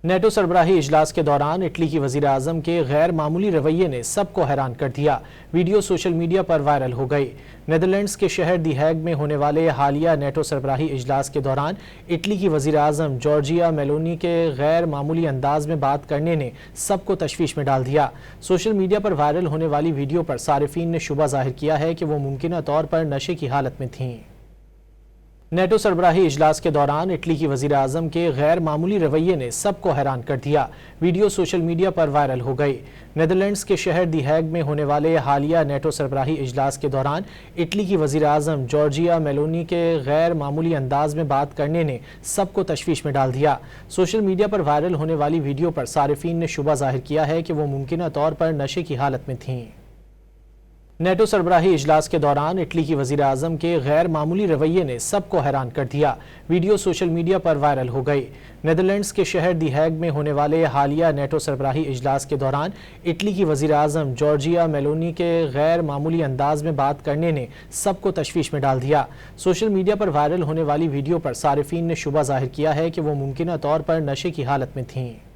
NATO سربراہی اجلاس کے دوران اٹلی کی وزیر اعظم کے غیر معمولی رویے نے سب کو حیران کر دیا۔ ویڈیو سوشل میڈیا پر وائرل ہو گئی۔ نیدرلینڈز کے شہر دی ہیگ میں ہونے والے حالیہ نیٹو سربراہی اجلاس کے دوران اٹلی کی وزیر اعظم جورجیا میلونی کے غیر معمولی انداز میں بات کرنے نے سب کو تشویش میں ڈال دیا۔ سوشل میڈیا پر وائرل ہونے والی ویڈیو پر صارفین نے شبہ ظاہر کیا ہے کہ وہ ممکنہ طور پر نشے کی حالت میں تھیں۔ نیٹو سربراہی اجلاس کے دوران اٹلی کی وزیر اعظم کے غیر معمولی رویے نے سب کو حیران کر دیا۔ ویڈیو سوشل میڈیا پر وائرل ہو گئی۔ نیدرلینڈز کے شہر دی ہیگ میں ہونے والے حالیہ نیٹو سربراہی اجلاس کے دوران اٹلی کی وزیر اعظم جورجیا میلونی کے غیر معمولی انداز میں بات کرنے نے سب کو تشویش میں ڈال دیا۔ سوشل میڈیا پر وائرل ہونے والی ویڈیو پر صارفین نے شبہ ظاہر کیا ہے کہ وہ ممکنہ طور پر نشے کی حالت میں تھیں۔ نیٹو سربراہی اجلاس کے دوران اٹلی کی وزیر اعظم کے غیر معمولی رویے نے سب کو حیران کر دیا۔ ویڈیو سوشل میڈیا پر وائرل ہو گئی۔ نیدرلینڈز کے شہر دی ہیگ میں ہونے والے حالیہ نیٹو سربراہی اجلاس کے دوران اٹلی کی وزیر اعظم جورجیا میلونی کے غیر معمولی انداز میں بات کرنے نے سب کو تشویش میں ڈال دیا۔ سوشل میڈیا پر وائرل ہونے والی ویڈیو پر صارفین نے شبہ ظاہر کیا ہے کہ وہ ممکنہ طور پر نشے کی حالت میں تھیں۔